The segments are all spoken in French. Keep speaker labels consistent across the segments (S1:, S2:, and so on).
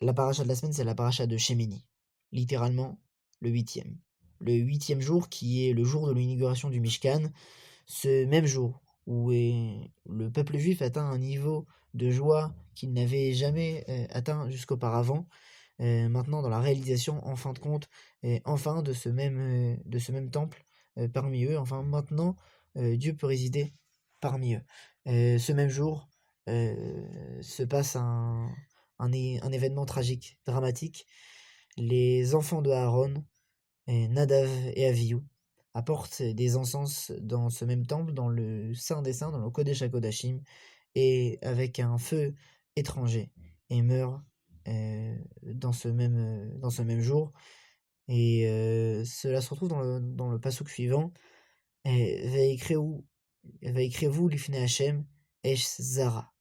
S1: La paracha de la semaine, c'est la paracha de Shemini, littéralement le huitième. Le huitième jour qui est le jour de l'inauguration du Mishkan, ce même jour où le peuple juif atteint un niveau de joie qu'il n'avait jamais atteint jusqu'auparavant, maintenant dans la réalisation en fin de compte, enfin de ce même temple parmi eux, enfin maintenant Dieu peut résider parmi eux. Ce même jour se passe un événement tragique, dramatique. Les enfants de Aaron, Nadav et Avihu, apportent des encens dans ce même temple, dans le Saint des Saints, dans le Kodesh HaKodashim, et avec un feu étranger, et meurent dans ce même jour. Et cela se retrouve dans le passouk suivant. Vaïkreu Vaïkreu lifnei Hashem esh zara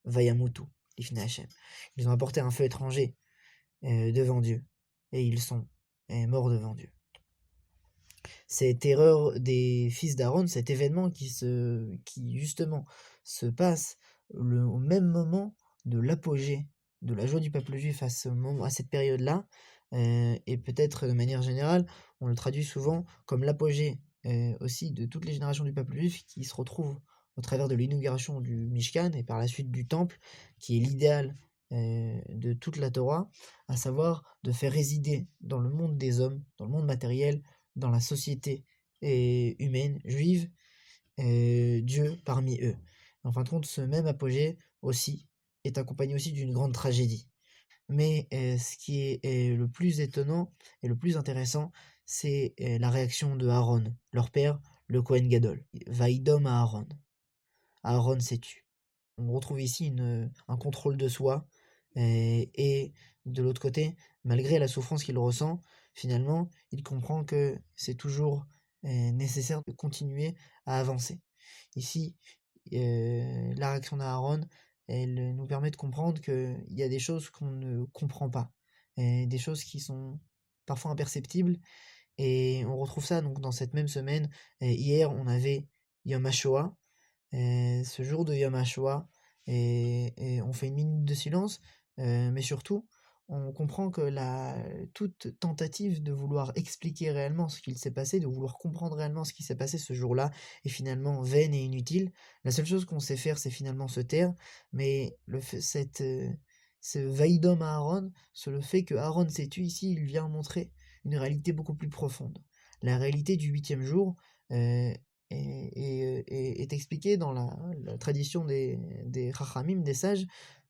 S1: vayamutu lifnei Hashem. Ils ont apporté un feu étranger devant Dieu, et ils sont morts devant Dieu. Cette erreur des fils d'Aaron, cet événement qui justement se passe au même moment de l'apogée de la joie du peuple juif à cette période-là, et peut-être de manière générale, on le traduit souvent comme l'apogée aussi de toutes les générations du peuple juif qui se retrouvent au travers de l'inauguration du Mishkan et par la suite du temple, qui est l'idéal de toute la Torah, à savoir de faire résider dans le monde des hommes, dans le monde matériel, dans la société humaine, juive, Dieu parmi eux. En fin de compte, ce même apogée aussi est accompagné aussi d'une grande tragédie. Mais ce qui est le plus étonnant et le plus intéressant, c'est la réaction de Aaron, leur père, le Kohen Gadol. Vaïdom à Aaron. Aaron s'est tu. On retrouve ici un contrôle de soi, et de l'autre côté, malgré la souffrance qu'il ressent, finalement, il comprend que c'est toujours nécessaire de continuer à avancer. Ici, la réaction d'Aaron, elle nous permet de comprendre qu'il y a des choses qu'on ne comprend pas, et des choses qui sont parfois imperceptibles, et on retrouve ça donc dans cette même semaine. Hier, on avait Yom HaShoah, ce jour de Yom HaShoah, et on fait une minute de silence, mais surtout, on comprend que toute tentative de vouloir expliquer réellement ce qu'il s'est passé, de vouloir comprendre réellement ce qui s'est passé ce jour-là, est finalement vaine et inutile. La seule chose qu'on sait faire, c'est finalement se taire, mais ce Vaïdom à Aaron, le fait que Aaron s'est tué ici, il vient montrer une réalité beaucoup plus profonde. La réalité du huitième jour, est expliqué dans la tradition des Chachamim, des sages,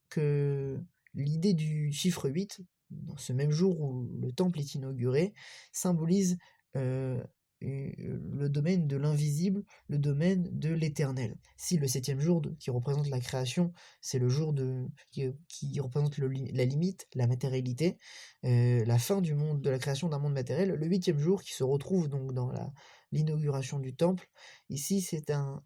S1: que l'idée du chiffre 8, dans ce même jour où le temple est inauguré, symbolise le domaine de l'invisible, le domaine de l'éternel. Si le septième jour qui représente la création, c'est le jour qui représente la limite, la matérialité, la fin du monde, de la création d'un monde matériel, le huitième jour qui se retrouve donc dans l'inauguration du temple, ici c'est un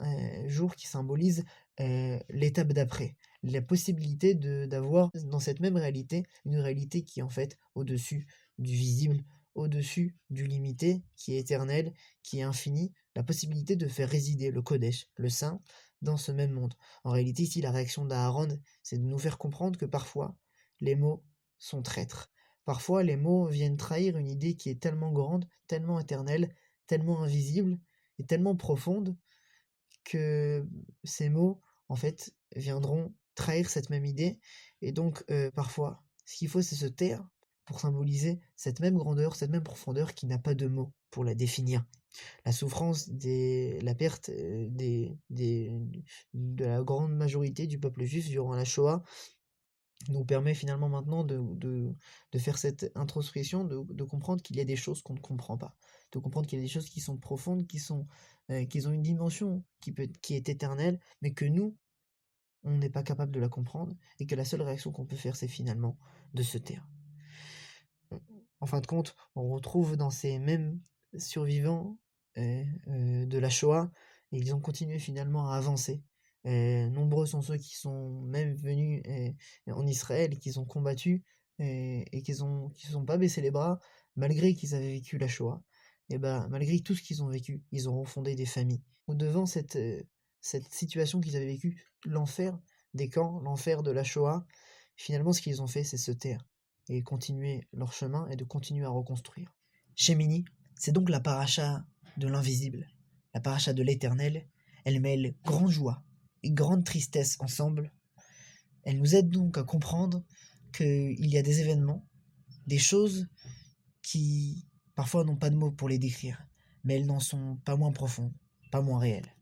S1: jour qui symbolise l'étape d'après, la possibilité d'avoir dans cette même réalité, une réalité qui est en fait au-dessus du visible, au-dessus du limité, qui est éternel, qui est infini, la possibilité de faire résider le Kodesh, le Saint, dans ce même monde. En réalité, ici, la réaction d'Aaron, c'est de nous faire comprendre que parfois, les mots sont traîtres. Parfois, les mots viennent trahir une idée qui est tellement grande, tellement éternelle, tellement invisible et tellement profonde, que ces mots, en fait, viendront trahir cette même idée. Et donc, parfois, ce qu'il faut, c'est se taire pour symboliser cette même grandeur, cette même profondeur qui n'a pas de mots pour la définir. La souffrance, la perte de la grande majorité du peuple juif durant la Shoah nous permet finalement maintenant de faire cette introspection, de comprendre qu'il y a des choses qu'on ne comprend pas, de comprendre qu'il y a des choses qui sont profondes, qui ont une dimension qui est éternelle, mais que nous, on n'est pas capable de la comprendre, et que la seule réaction qu'on peut faire, c'est finalement de se taire. En fin de compte, on retrouve dans ces mêmes survivants de la Shoah, et ils ont continué finalement à avancer. Nombreux sont ceux qui sont même venus en Israël, et qui ont combattu, et qui sont pas baissé les bras, malgré qu'ils avaient vécu la Shoah. Et ben, malgré tout ce qu'ils ont vécu, ils ont refondé des familles. Devant cette situation qu'ils avaient vécue, l'enfer des camps, l'enfer de la Shoah, finalement ce qu'ils ont fait, c'est se taire. et continuer leur chemin et de continuer à reconstruire. Shemini, c'est donc la paracha de l'invisible, la paracha de l'éternel. Elle mêle grande joie et grande tristesse ensemble. Elle nous aide donc à comprendre qu'il y a des événements, des choses qui parfois n'ont pas de mots pour les décrire, mais elles n'en sont pas moins profondes, pas moins réelles.